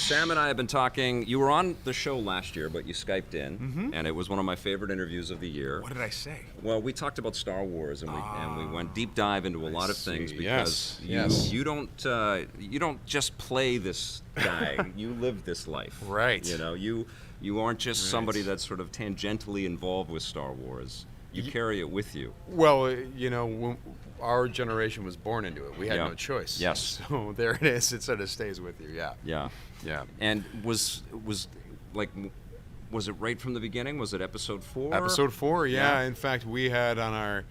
Sam and I have been talking. You were on the show last year, but you Skyped in, and it was one of my favorite interviews of the year. What did I say? Well, we talked about Star Wars, and we went deep dive into a lot of things because you don't just play this guy. You live this life, right? You know, you aren't just somebody that's sort of tangentially involved with Star Wars. You carry it with you. Well, you know, when our generation was born into it. We had no choice. Yes. So there it is. It sort of stays with you. Yeah. Yeah. Yeah. And was it right from the beginning? Was it episode 4? Episode 4, yeah. In fact, we had on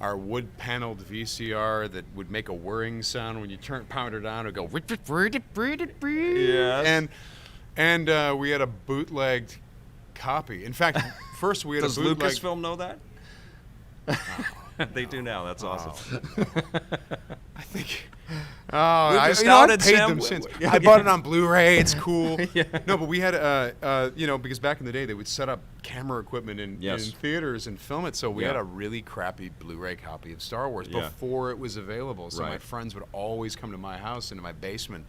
our wood-paneled VCR that would make a whirring sound when you pound it on. It would go. Yes. And we had a bootlegged copy. In fact, first we had Does a bootleg. Does Lucasfilm know that? They do now. That's awesome. I think. Lucas I've paid Sam. them since. I bought it on Blu-ray. It's cool. Yeah. No, but we had, because back in the day they would set up camera equipment in theaters and film it. So we had a really crappy Blu-ray copy of Star Wars before it was available. So my friends would always come to my house into my basement.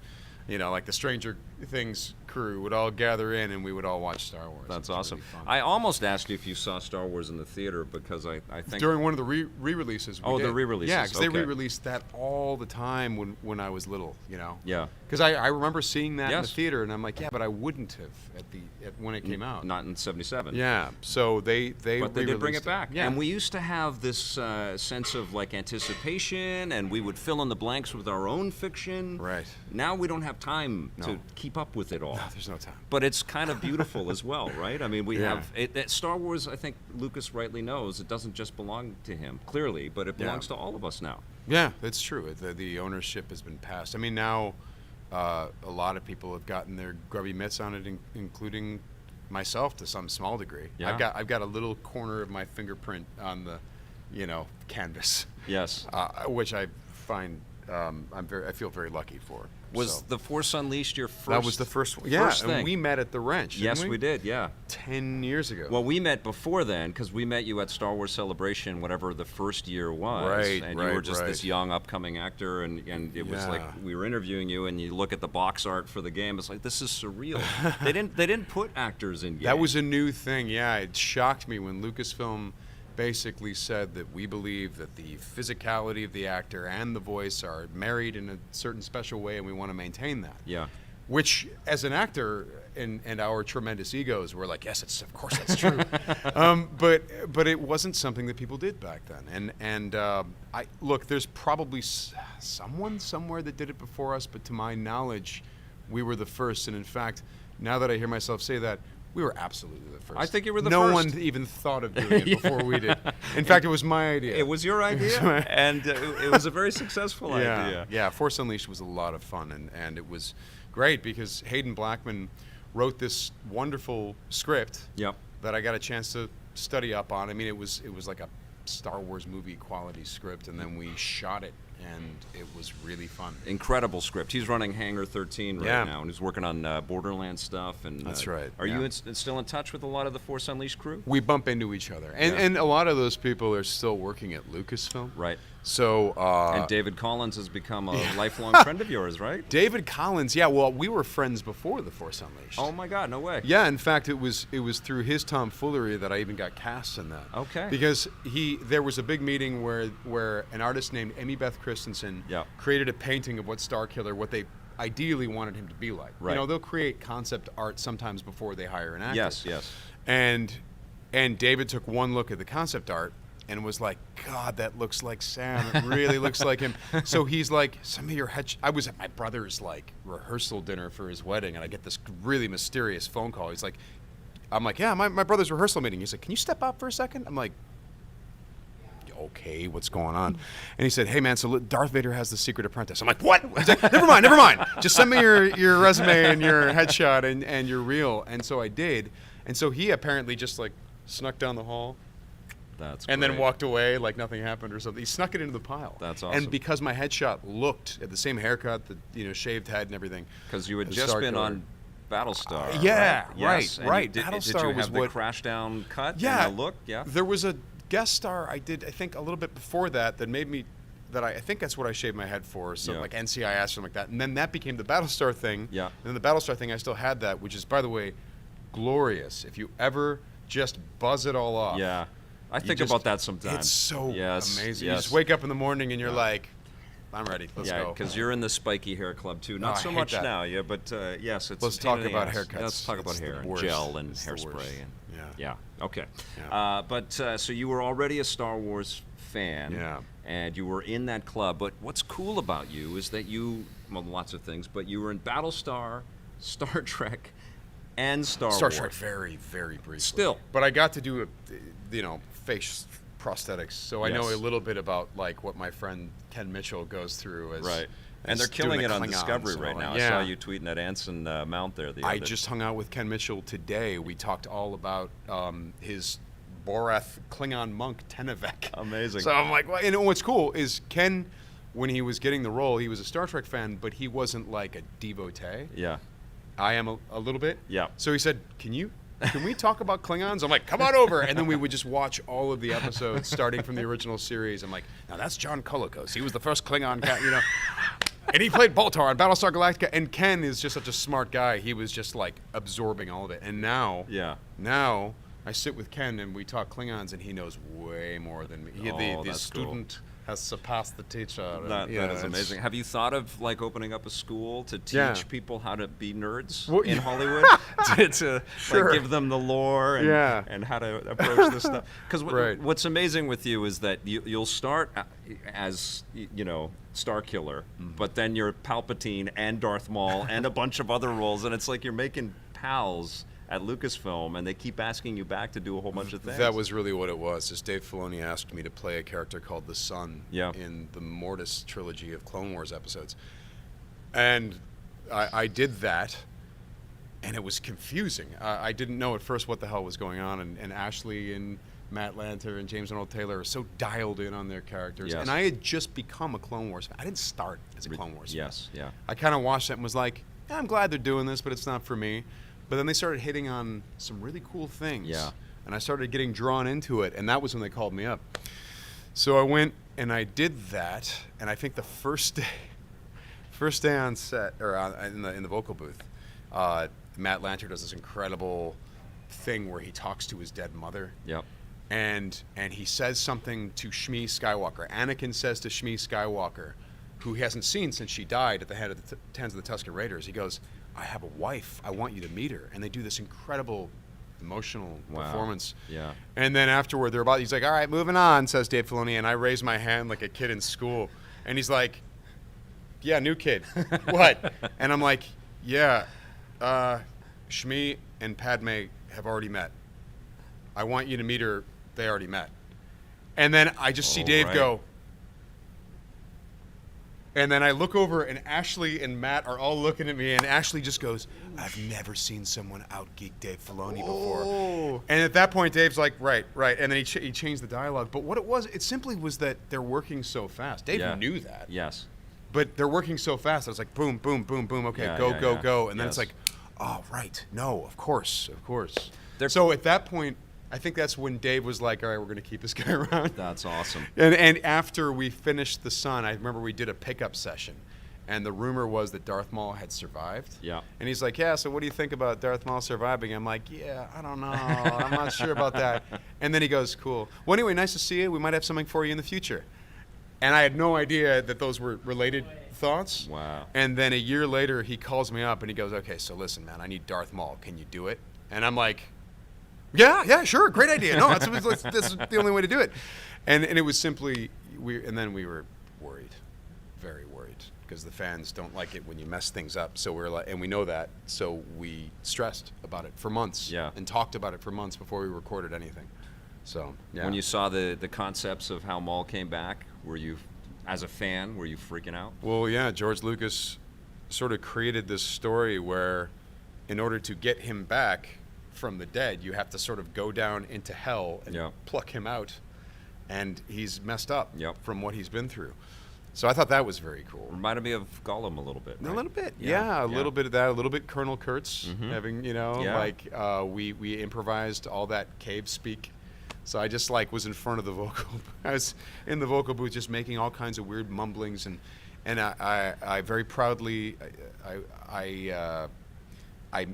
You know, like the Stranger Things crew would all gather in, and we would all watch Star Wars. That's awesome. Really I almost asked you if you saw Star Wars in the theater because I think during one of the re-releases. Oh, the re-releases. Yeah, because they re-released that all the time when I was little. You know. Yeah. Because I remember seeing that in the theater, and I'm like, yeah, but I wouldn't have when it came out. Not in '77. Yeah. So they But they did bring it back. Yeah. And we used to have this sense of like anticipation, and we would fill in the blanks with our own fiction. Right. Now we don't have time to keep up with it all. No, there's no time. But it's kind of beautiful as well, right? I mean, we have Star Wars. I think Lucas rightly knows it doesn't just belong to him, clearly, but it belongs to all of us now. Yeah, that's true. The ownership has been passed. I mean, now a lot of people have gotten their grubby mitts on it, including myself to some small degree. Yeah. I've got a little corner of my fingerprint on the, canvas. Yes. Which I find I feel very lucky for. Was The Force Unleashed your first? That was the first one. Yeah, thing. And we met at the Wrench. Yes, we did. Yeah. 10 years ago. Well, we met before then because we met you at Star Wars Celebration, whatever the first year was. Right. And you were just this young, upcoming actor, and it was like we were interviewing you, and you look at the box art for the game. It's like this is surreal. They didn't put actors in games. That was a new thing. Yeah, it shocked me when Lucasfilm basically said that we believe that the physicality of the actor and the voice are married in a certain special way, and we want to maintain that. Yeah. Which, as an actor, and our tremendous egos, were like, yes, of course that's true. But it wasn't something that people did back then. And look, there's probably someone somewhere that did it before us, but to my knowledge, we were the first. And in fact, now that I hear myself say that, we were absolutely the first. I think you were the first. first. No one even thought of doing it before we did. In fact, it was my idea. It was your idea, and it was a very successful idea. Yeah, Force Unleashed was a lot of fun, and it was great because Hayden Blackman wrote this wonderful script that I got a chance to study up on. I mean, it was like a Star Wars movie quality script, and then we shot it, and it was really fun. Incredible script. He's running Hangar 13 right now, and he's working on Borderlands stuff. And that's right. Are you still in touch with a lot of the Force Unleashed crew? We bump into each other, and a lot of those people are still working at Lucasfilm. Right. So and David Collins has become a lifelong friend of yours, right? David Collins, yeah. Well, we were friends before the Force Unleashed. Oh my God, no way. Yeah, in fact, it was through his tomfoolery that I even got cast in that. Okay. Because there was a big meeting where an artist named Amy Beth Christensen created a painting of what Starkiller, what they ideally wanted him to be like. Right. You know, they'll create concept art sometimes before they hire an actor. Yes. And David took one look at the concept art and was like, God, that looks like Sam. It really looks like him. So he's like, some of your I was at my brother's like rehearsal dinner for his wedding, and I get this really mysterious phone call. He's like, I'm like, yeah, my brother's rehearsal meeting. He's like, can you step up for a second? I'm like, okay, what's going on? And he said, hey man, so Darth Vader has the secret apprentice. I'm like, what? Like, never mind. Just send me your resume and your headshot and your reel. And so I did. And so he apparently just like snuck down the hall. That's and great. then walked away like nothing happened or something. He snuck it into the pile. That's awesome. And because my headshot looked at the same haircut, the shaved head and everything. Because you had just been on Battlestar. Yeah, right. Yes. right. Did Battlestar you have was the crash down cut? Yeah. And the look. Yeah. There was a guest star I did, I think, a little bit before that made me that I think that's what I shaved my head for, so Yeah. like NCIS or something like that. And then that became the Battlestar thing. Yeah. And then the Battlestar thing, I still had that, which is, by the way, glorious. If you ever just buzz it all off. Yeah. I think just- about that sometimes. It's so Yes, amazing. You yes. just wake up in the morning and you're like, I'm ready. Let's Yeah, go. because you're in the spiky hair club too. Not I so hate much that. now, yeah, but yes, it's. Let's a pain talk in the about ass. haircuts. Let's talk about It's the hair and worst. gel and It's the hairspray. worst. And, Yeah. okay. Yeah. But so you were already a Star Wars fan. Yeah. And you were in that club. But what's cool about you is that you, well, lots of things, but you were in Battlestar, Star Trek, and Star Wars. Star Trek very, very briefly. Still. But I got to do, face prosthetics, so I know Yes. a little bit about like what my friend Ken Mitchell goes through as Right. And as they're killing doing it the on Klingons Discovery and right all now. that. I saw Yeah. you tweeting that Anson Mount there the I other just hung out with Ken Mitchell today. We talked all about his Borath Klingon monk Tenevek. Amazing. So I'm like, well, and what's cool is Ken, when he was getting the role, he was a Star Trek fan, but he wasn't like a devotee. Yeah. I am a little bit. Yeah. So he said, can we talk about Klingons? I'm like, come on over. And then we would just watch all of the episodes starting from the original series. I'm like, now that's John Colicos. He was the first Klingon cat. And he played Baltar on Battlestar Galactica. And Ken is just such a smart guy. He was just like absorbing all of it. And now I sit with Ken and we talk Klingons and he knows way more than me. The that's cool. student has surpassed the teacher. That is amazing. Have you thought of like opening up a school to teach Yeah. people how to be nerds Well, in yeah. Hollywood? to Sure. like give them the lore and, Yeah. and how to approach this stuff. Because Right. what's amazing with you is that you'll start as Star Killer, but then you're Palpatine and Darth Maul and a bunch of other roles, and it's like you're making pals at Lucasfilm, and they keep asking you back to do a whole bunch of things. That was really what it was. Is Dave Filoni asked me to play a character called the Sun in the Mortis trilogy of Clone Wars episodes. And I did that, and it was confusing. I didn't know at first what the hell was going on, and Ashley and Matt Lanter and James Arnold Taylor are so dialed in on their characters. Yes. And I had just become a Clone Wars fan. I didn't start as a Clone Wars fan. Yes, yeah. I kind of watched it and was like, I'm glad they're doing this, but it's not for me. But then they started hitting on some really cool things. Yeah. And I started getting drawn into it, and that was when they called me up. So I went and I did that, and I think the first day on set, or in the vocal booth, Matt Lanter does this incredible thing where he talks to his dead mother. Yep. And he says something to Shmi Skywalker. Anakin says to Shmi Skywalker, who he hasn't seen since she died at the head of the hands of the Tusken Raiders. He goes, I have a wife. I want you to meet her. And they do this incredible emotional performance. Yeah. And then afterward, he's like, all right, moving on, says Dave Filoni. And I raise my hand like a kid in school. And he's like, yeah, new kid. What? And I'm like, yeah, Shmi and Padme have already met. I want you to meet her. They already met. And then I just see Dave go. And then I look over, and Ashley and Matt are all looking at me, and Ashley just goes, I've never seen someone out-geek Dave Filoni before. And at that point, Dave's like, right. And then he changed the dialogue. But what it simply was that they're working so fast. Dave knew that. Yes. But they're working so fast. I was like, boom, boom, boom, boom. Okay, go. And then it's like, oh, right. No, of course. So at that point, I think that's when Dave was like, all right, we're going to keep this guy around. That's awesome. And after we finished The Sun, I remember we did a pickup session. And the rumor was that Darth Maul had survived. Yeah. And he's like, yeah, so what do you think about Darth Maul surviving? I'm like, yeah, I don't know. I'm not sure about that. And then he goes, cool. Well, anyway, nice to see you. We might have something for you in the future. And I had no idea that those were related thoughts. Wow. And then a year later, he calls me up and he goes, okay, so listen, man, I need Darth Maul. Can you do it? And I'm like, yeah, sure, great idea. No, that's the only way to do it. And it was simply, then we were worried, very worried, because the fans don't like it when you mess things up. So we're like, and we know that, so we stressed about it for months. Yeah. And talked about it for months before we recorded anything. So, yeah. When you saw the concepts of how Maul came back, were you, as a fan, were you freaking out? Well, yeah, George Lucas sort of created this story where in order to get him back from the dead, you have to sort of go down into hell and pluck him out, and he's messed up from what he's been through. So I thought that was very cool. Reminded me of Gollum a little bit. Right? A little bit, a little bit of that, a little bit Colonel Kurtz having, we improvised all that cave speak. So I just like was in front of the vocal. I was in the vocal booth just making all kinds of weird mumblings, and I very proudly I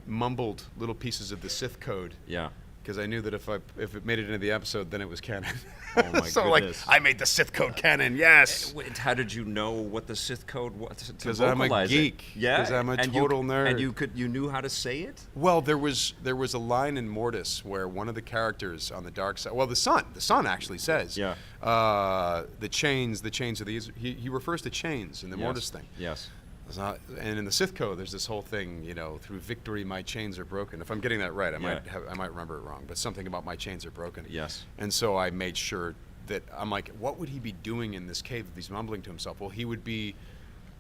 mumbled little pieces of the Sith code. Yeah. Because I knew that if it made it into the episode, then it was canon. Oh my so goodness. like I made the Sith code canon. Yes. How did you know what the Sith code was? Because I'm a geek. Yeah. Because I'm a total nerd. And you knew how to say it? Well, there was a line in Mortis where one of the characters on the dark side. Well, the son actually says. Yeah. The chains of these. He refers to chains in the Mortis thing. Yes. And in the Sith code, there's this whole thing, through victory my chains are broken. If I'm getting that right, I might remember it wrong, but something about my chains are broken. Yes. And so I made sure that I'm like, what would he be doing in this cave if he's mumbling to himself? Well, he would be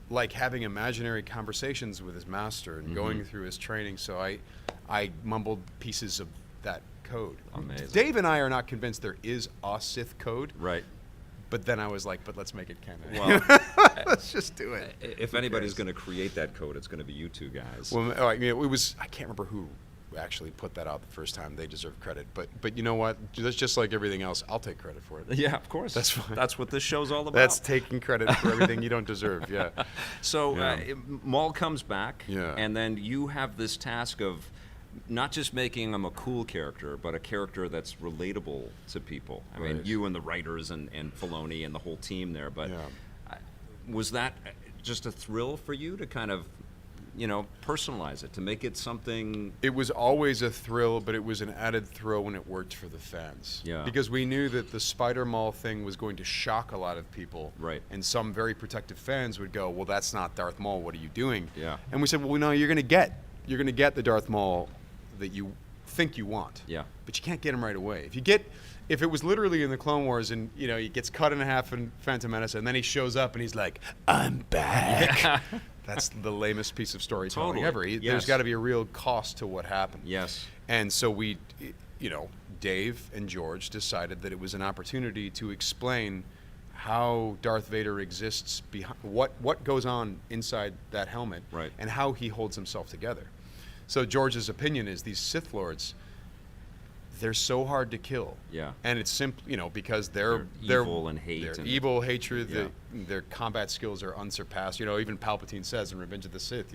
like having imaginary conversations with his master and going through his training. So I mumbled pieces of that code. Amazing. Dave and I are not convinced there is a Sith code. Right. But then I was like, but let's make it canon. Well, let's just do it. If anybody's going to create that code, it's going to be you two guys. Well, I mean, I can't remember who actually put that out the first time. They deserve credit. But you know what? That's just like everything else. I'll take credit for it. Yeah, of course. That's fine. That's what this show's all about. That's taking credit for everything you don't deserve. Yeah. So Maul comes back, and then you have this task of not just making him a cool character, but a character that's relatable to people. I mean, you and the writers and Filoni and the whole team there. But was that just a thrill for you to kind of, personalize it, to make it something? It was always a thrill, but it was an added thrill when it worked for the fans. Yeah. Because we knew that the Spider Maul thing was going to shock a lot of people. Right. And some very protective fans would go, well, that's not Darth Maul. What are you doing? Yeah. And we said, well, no, you're going to get the Darth Maul that you think you want. Yeah. But you can't get him right away. If it was literally in the Clone Wars and, he gets cut in half in Phantom Menace and then he shows up and he's like, I'm back. That's the lamest piece of storytelling ever. There's got to be a real cost to what happened. Yes. And so we, Dave and George decided that it was an opportunity to explain how Darth Vader exists, behind what goes on inside that helmet, right, and how he holds himself together. So George's opinion is these Sith Lords, they're so hard to kill. Yeah. And it's simply, because they're evil and hate. They're evil, hatred. Their combat skills are unsurpassed. Even Palpatine says in Revenge of the Sith,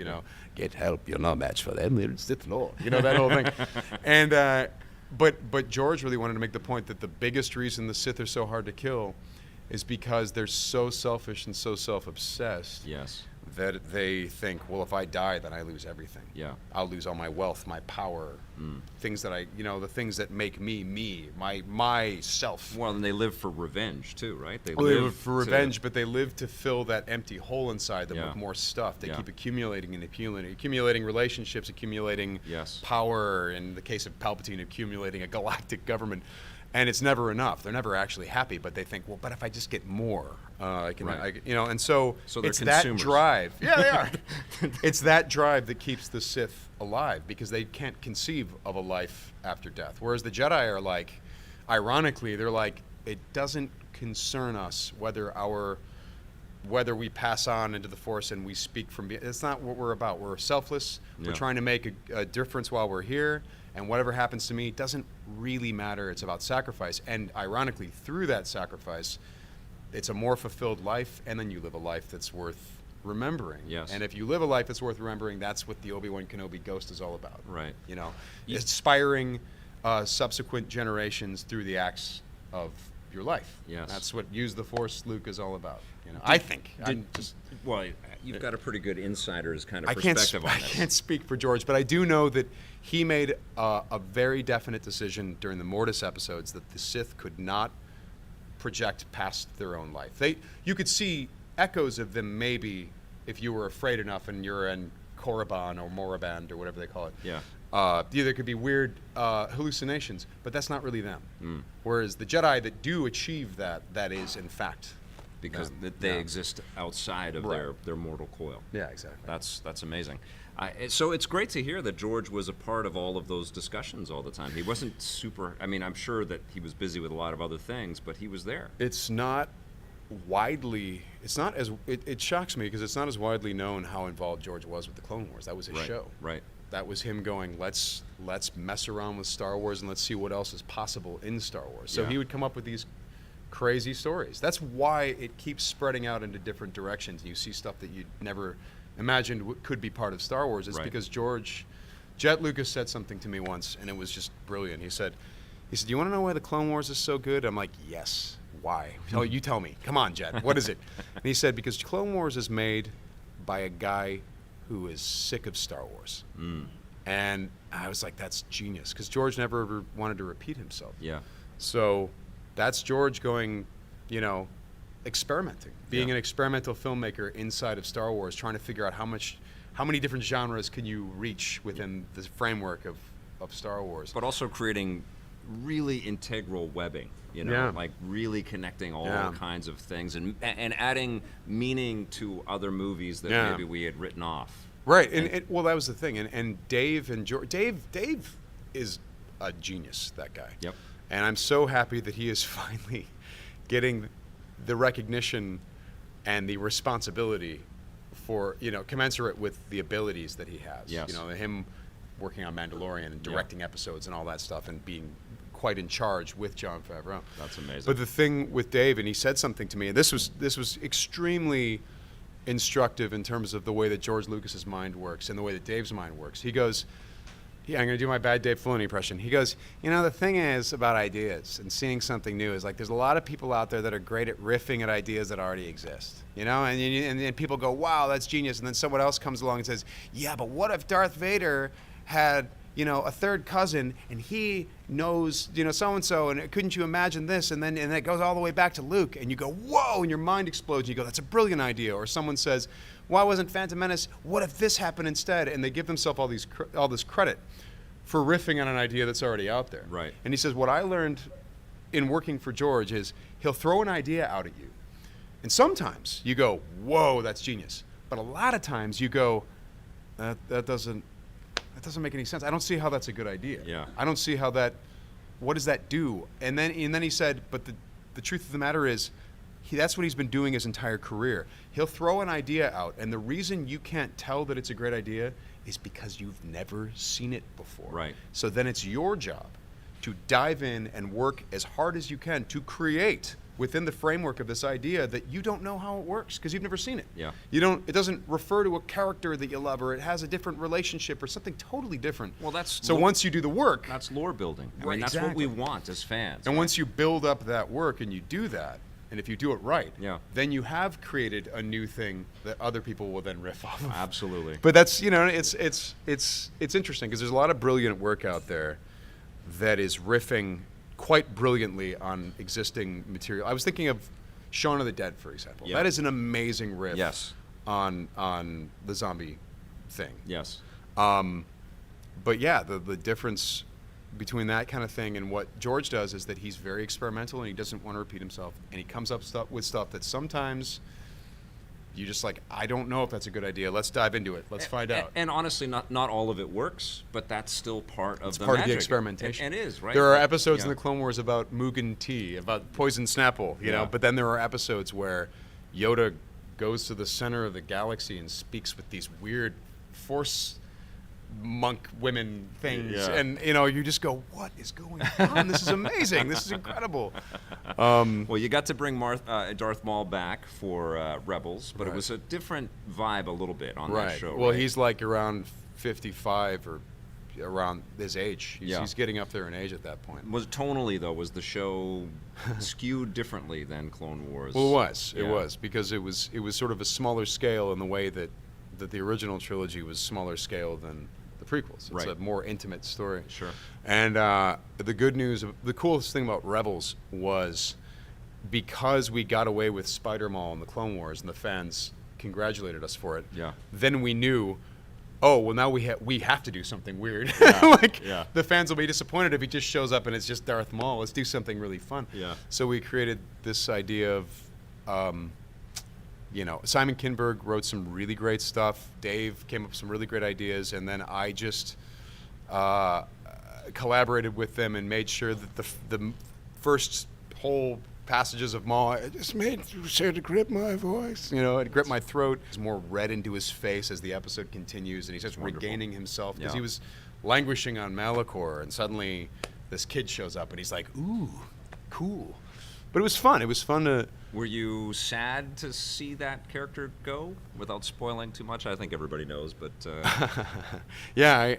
get help, you're no match for them. They're Sith Lord. That whole thing. And but George really wanted to make the point that the biggest reason the Sith are so hard to kill is because they're so selfish and so self-obsessed. Yes. That they think, well, if I die, then I lose everything. Yeah. I'll lose all my wealth, my power, things that the things that make me, myself. Well, and they live for revenge too, right? They live for revenge, but they live to fill that empty hole inside them with more stuff. They keep accumulating and accumulating relationships, accumulating power. In the case of Palpatine, accumulating a galactic government. And it's never enough. They're never actually happy, but they think, well, but if I just get more, I can, and so it's that drive. Yeah, they are. It's that drive that keeps the Sith alive because they can't conceive of a life after death. Whereas the Jedi are like, ironically, they're like, it doesn't concern us whether we pass on into the Force and we speak from. It's not what we're about. We're selfless. We're trying to make a difference while we're here. And whatever happens to me doesn't really matter. It's about sacrifice. And ironically, through that sacrifice, it's a more fulfilled life, and then you live a life that's worth remembering. Yes. And if you live a life that's worth remembering, that's what the Obi-Wan Kenobi ghost is all about. Right. Inspiring subsequent generations through the acts of your life. Yes. That's what Use the Force, Luke, is all about. I think. Well, you've got a pretty good insider's kind of perspective on this. I can't speak for George, but I do know that he made a very definite decision during the Mortis episodes that the Sith could not project past their own life. You could see echoes of them maybe if you were afraid enough and you're in Korriban or Moraband or whatever they call it. Yeah. There could be weird hallucinations, but that's not really them. Whereas the Jedi that do achieve that is in fact because they exist outside of their mortal coil. Yeah, exactly. That's amazing. So it's great to hear that George was a part of all of those discussions all the time. He wasn't super. I mean, I'm sure that he was busy with a lot of other things, but he was there. It's not widely. It's not as. It shocks me because it's not as widely known how involved George was with the Clone Wars. That was his show. Right. that was him going, let's mess around with Star Wars and let's see what else is possible in Star Wars. So Yeah. he would come up with these crazy stories. That's why it keeps spreading out into different directions. You see stuff that you never imagined could be part of Star Wars. It's Right. because Jet Lucas said something to me once, and it was just brilliant. He said, "Do you want to know why the Clone Wars is so good?" I'm like, "Yes." Why? Oh, you tell me. Come on, Jet. What is it? And he said, "Because Clone Wars is made by a guy who is sick of Star Wars." And I was like, "That's genius," because George never ever wanted to repeat himself. Yeah. So that's George going, experimenting, being Yeah. an experimental filmmaker inside of Star Wars, trying to figure out how many different genres can you reach within the framework of Star Wars. But also creating really integral webbing, Yeah. like really connecting all Yeah. kinds of things and adding meaning to other movies that Yeah. maybe we had written off. Right, and well, that was the thing, and Dave and George, Dave is a genius, that guy. Yep. And I'm so happy that he is finally getting the recognition and the responsibility for, commensurate with the abilities that he has. Yes. Him working on Mandalorian and directing episodes and all that stuff and being quite in charge with Jon Favreau. That's amazing. But the thing with Dave, and he said something to me, and this was extremely instructive in terms of the way that George Lucas's mind works and the way that Dave's mind works. He goes, I'm going to do my bad Dave Filoni impression. He goes, the thing is about ideas and seeing something new is like there's a lot of people out there that are great at riffing at ideas that already exist, and people go, wow, that's genius. And then someone else comes along and says, yeah, but what if Darth Vader had, a third cousin and he knows, so-and-so, and couldn't you imagine this? And then it goes all the way back to Luke, and you go, whoa, and your mind explodes. And you go, that's a brilliant idea. Or someone says, why wasn't Phantom Menace? What if this happened instead? And they give themselves all this credit for riffing on an idea that's already out there. Right. And he says, what I learned in working for George is he'll throw an idea out at you. And sometimes you go, whoa, that's genius. But a lot of times you go, that doesn't make any sense. I don't see how that's a good idea. Yeah. I don't see what does that do? And then he said, but the truth of the matter is, that's what he's been doing his entire career. He'll throw an idea out, and the reason you can't tell that it's a great idea is because you've never seen it before. Right. So then it's your job to dive in and work as hard as you can to create within the framework of this idea that you don't know how it works because you've never seen it. Yeah. It doesn't refer to a character that you love, or it has a different relationship or something totally different. Well, that's so once you do the work, that's lore building. I Right, mean, that's exactly. what we want as fans. and once you build up that work and you do that, and if you do it right, Yeah. then you have created a new thing that other people will then riff off of. Absolutely. But that's it's interesting because there's a lot of brilliant work out there that is riffing quite brilliantly on existing material. I was thinking of Shaun of the Dead, for example. Yeah. That is an amazing riff. Yes. On the zombie thing. Yes. But yeah, the difference between that kind of thing and what George does is that he's very experimental and he doesn't want to repeat himself, and he comes up with stuff that sometimes you just like, I don't know if that's a good idea. Let's dive into it. Let's find out. And honestly, not all of it works, but that's still part of It's the part of magic. the experimentation. And is, right? There are episodes in Yeah. the Clone Wars about Mugen tea, about poison Snapple, you know, Yeah. but then there are episodes where Yoda goes to the center of the galaxy and speaks with these weird force monk women things, Yeah. and you just go, what is going on? This is amazing. This is incredible. Well, you got to bring Darth Maul back for Rebels, but Right. it was a different vibe a little bit on Right. that show. Well, right? he's like around 55 or around his age. Yeah. He's getting up there in age at that point. Was tonally though, was the show skewed differently than Clone Wars? Well, it Yeah. was because it was sort of a smaller scale in the way that the original trilogy was smaller scale than the prequels. It's Right. a more intimate story. Sure. And the good news, the coolest thing about Rebels was because we got away with Spider-Maul in the Clone Wars and the fans congratulated us for it. Yeah. Then we knew, oh, well, now we have to do something weird. Yeah. Yeah. The fans will be disappointed if he just shows up and it's just Darth Maul. Let's do something really fun. Yeah. So we created this idea of, Simon Kinberg wrote some really great stuff. Dave came up with some really great ideas, and then I just collaborated with them and made sure that the first whole passages of Maul. I just made sure to grip my voice. You know, it gripped my throat. There's more red into his face as the episode continues, and he starts regaining himself because he was languishing on Malachor, and suddenly this kid shows up, and he's like, "Ooh, cool." But it was fun. It was fun to. Were you sad to see that character go without spoiling too much? I think everybody knows, but Yeah,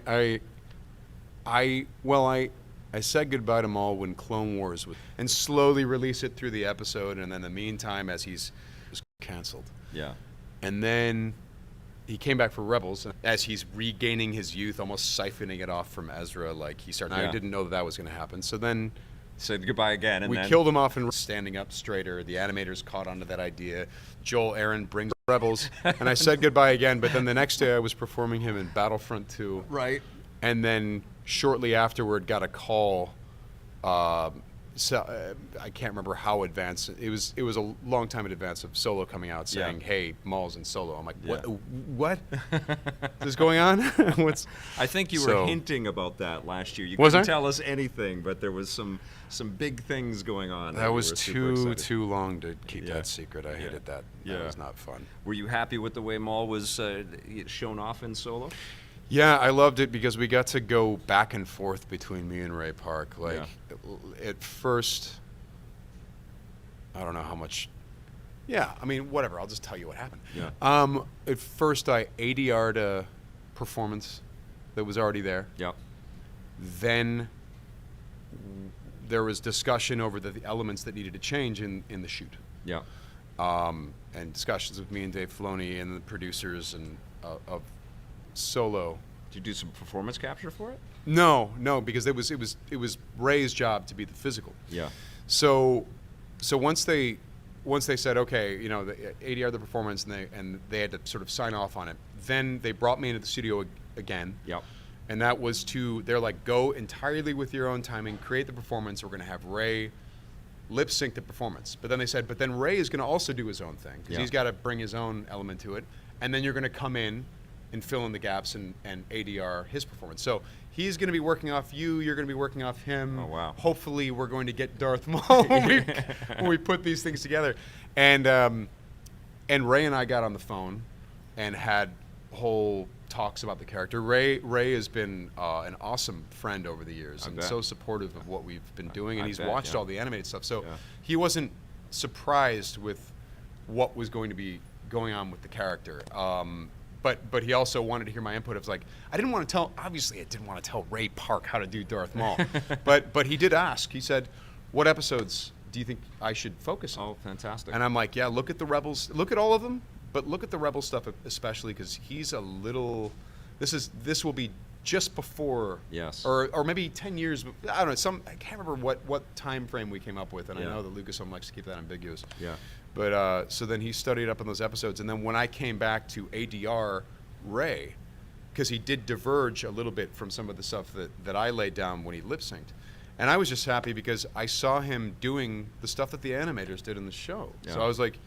I said goodbye to Maul when Clone Wars was, and slowly release it through the episode, and then in the meantime, as he's canceled. yeah, And then he came back for Rebels, as he's regaining his youth, almost siphoning it off from Ezra. Like he started. I didn't know that was going to happen. So then said goodbye again, and we then killed him off and standing up straighter. The animators caught onto that idea. Joel Aaron brings Rebels, and I said goodbye again. But then the next day, I was performing him in Battlefront 2. right. And then shortly afterward, got a call. I can't remember how advanced. It was a long time in advance of Solo coming out saying, "Hey, Maul's in Solo." I'm like, "What is going on?" What's? I think you were hinting about that last year. You Was couldn't I? tell us anything, but there was some big things going on. That was you were super excited. too long to keep that secret. I hated that. That was not fun. Were you happy with the way Maul was shown off in Solo? Yeah, I loved it because we got to go back and forth between me and Ray Park. Like, at first, I don't know how much. Yeah, I mean, whatever. I'll just tell you what happened. Yeah. At first, I ADR'd a performance that was already there. Yep. Then there was discussion over the elements that needed to change in the shoot. Yeah. And discussions with me and Dave Filoni and the producers and of Solo. Did you do some performance capture for it? No, because it was Ray's job to be the physical. Yeah. So once they said, okay, you know, the ADR the performance, and they had to sort of sign off on it. Then they brought me into the studio again. Yep. And that was they're like, go entirely with your own timing, create the performance. We're going to have Ray lip sync the performance. But then they said, but then Ray is going to also do his own thing because he's got to bring his own element to it. And then you're going to come in and fill in the gaps and ADR his performance. So he's going to be working off you. You're going to be working off him. Oh, wow. Hopefully we're going to get Darth Maul when we put these things together. And Ray and I got on the phone and had whole talks about the character. Ray has been an awesome friend over the years and so supportive of what we've been doing. And he's watched all the animated stuff. So he wasn't surprised with what was going to be going on with the character. But he also wanted to hear my input. It was like, I didn't want to tell Ray Park how to do Darth Maul. but he did ask. He said, what episodes do you think I should focus on? Oh, fantastic. And I'm like, yeah, look at the Rebels. Look at all of them, but look at the Rebel stuff especially because he's a little, this will be just before, or maybe 10 years, I don't know, I can't remember what time frame we came up with, and I know that Lucasfilm likes to keep that ambiguous. Yeah. But so then he studied up on those episodes, and then when I came back to ADR Ray, because he did diverge a little bit from some of the stuff that I laid down when he lip synced, and I was just happy because I saw him doing the stuff that the animators did in the show. Yeah. So I was like,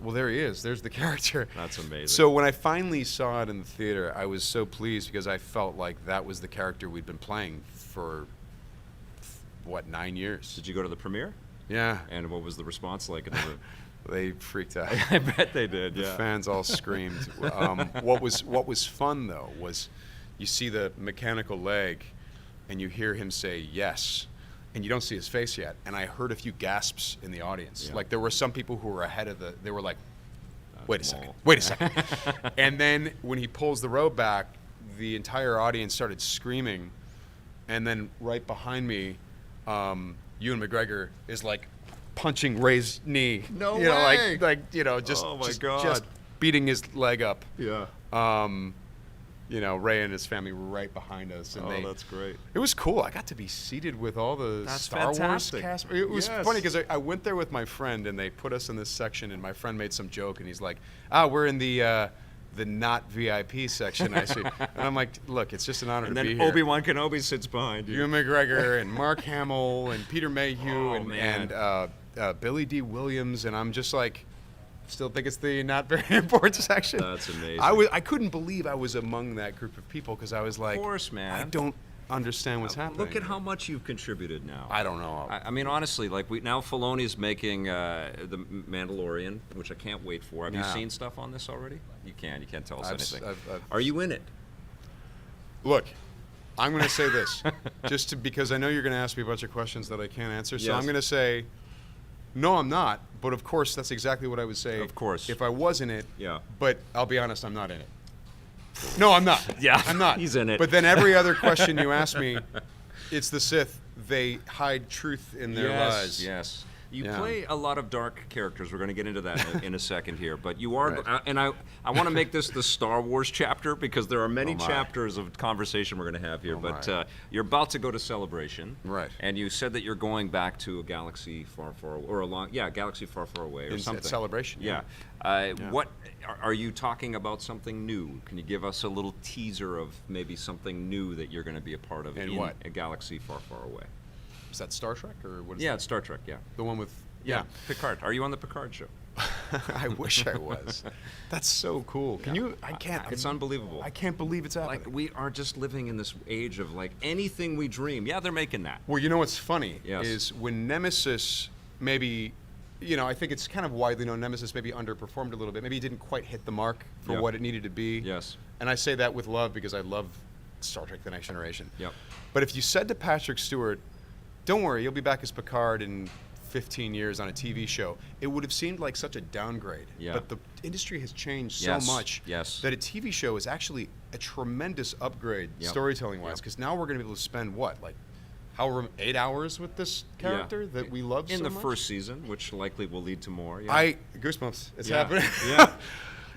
well, there he is. There's the character. That's amazing. So when I finally saw it in the theater, I was so pleased because I felt like that was the character we'd been playing for, 9 years. Did you go to the premiere? Yeah. And what was the response like in the room? They freaked out. I bet they did. The fans all screamed. What was fun though was you see the mechanical leg, and you hear him say yes, and you don't see his face yet. And I heard a few gasps in the audience. Like there were some people who were ahead of they were like, wait a second. And then when he pulls the robe back, the entire audience started screaming, and then right behind me, Ewan McGregor is like punching Ray's knee. No way. Like just oh my just, God. just beating his leg up. Yeah. Ray and his family were right behind us, and that's great. It was cool. I got to be seated with all the Star Wars cast. It was funny because I went there with my friend, and they put us in this section, and my friend made some joke, and he's like, we're in the not VIP section. I see. And I'm like, look, it's just an honor to be here. And then Obi-Wan Kenobi sits behind you. Ewan McGregor and Mark Hamill and Peter Mayhew and Billy D. Williams, and I'm just like, still think it's the not very important section. That's amazing. I couldn't believe I was among that group of people because I was like, of course, man. I don't understand what's happening. Look at how much you've contributed now. I don't know. I mean, honestly, like now Filoni's making the Mandalorian, which I can't wait for. Have you seen stuff on this already? You can't tell us anything. Are you in it? Look, I'm going to say this, because I know you're going to ask me a bunch of questions that I can't answer. So Yes. I'm going to say, no, I'm not. But of course, that's exactly what I would say. Of course. If I was in it. Yeah. But I'll be honest, I'm not in it. No, I'm not. Yeah, I'm not. he's in it. But then every other question you ask me, it's the Sith. They hide truth in their lies. Yes. You Yeah. play a lot of dark characters. We're going to get into that in a second here. But you are, Right. and I want to make this the Star Wars chapter because there are many Oh, my. chapters of conversation we're going to have here. Oh, but my. you're about to go to Celebration. Right. And you said that you're going back to a galaxy far, far, or galaxy far, far away, or At something. Celebration. Yeah. What are you talking about? Something new? Can you give us a little teaser of maybe something new that you're going to be a part of And in what? a galaxy far, far away? Is that Star Trek or what is Yeah, that? it's Star Trek. Yeah. The one with. Yeah, Picard. Are you on the Picard show? I wish I was. That's so cool. Can you? I can't. It's unbelievable. I can't believe it's happening. Like we are just living in this age of like anything we dream. Yeah, they're making that. Well, you know what's funny Yes. is when Nemesis maybe, I think it's kind of widely known Nemesis maybe underperformed a little bit. Maybe he didn't quite hit the mark for Yep. what it needed to be. Yes. And I say that with love because I love Star Trek: The Next Generation. Yep. But if you said to Patrick Stewart, "Don't worry, you'll be back as Picard in 15 years on a TV show," it would have seemed like such a downgrade. Yeah. But the industry has changed Yes, so much yes. that a TV show is actually a tremendous upgrade Yep. storytelling-wise. Yep. Because now we're going to be able to spend however 8 hours with this character Yeah. that we love in so the much? first season, which likely will lead to more. Yeah. I goosebumps. It's Yeah. happening. Yeah.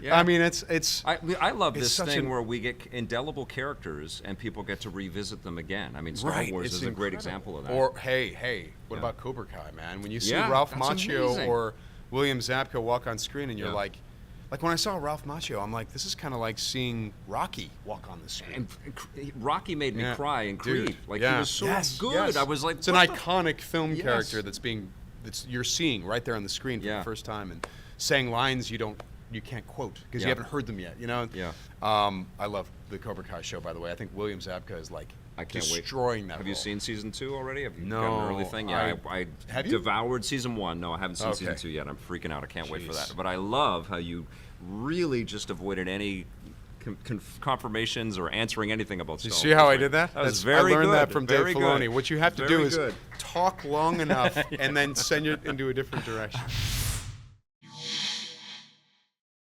Yeah. I mean, it's. I love it's this such thing an- where we get indelible characters and people get to revisit them again. I mean, Star Right, Wars it's is a great incredible. example of that. Or hey, what Yeah. about Cobra Kai, man? When you see Yeah, Ralph that's Macchio amazing. or William Zabka walk on screen, and you're Yeah. like when I saw Ralph Macchio, I'm like, this is kind of like seeing Rocky walk on the screen. and Rocky made me Yeah. cry in Dude, Creed. Like yeah. he was so Yes, good. yes. I was like, it's an what the iconic film Yes. character that's you're seeing right there on the screen for Yeah. the first time, and saying lines you can't quote because Yeah. you haven't heard them yet. Yeah. I love the Cobra Kai show, by the way. I think William Zabka is like I can't wait. destroying that. Have you role. seen season 2 already? Have you No, got an early thing? Yeah, I have you? devoured season 1. No, I haven't seen season Okay. 2 yet. I'm freaking out. I can't wait for Jeez. that. But I love how you really just avoided any confirmations or answering anything about Star You Wars. see how I Like, did that? That was very I learned good. that from Dave Very Filoni. good. What you have to Very do is good. talk long enough and then send it into a different direction.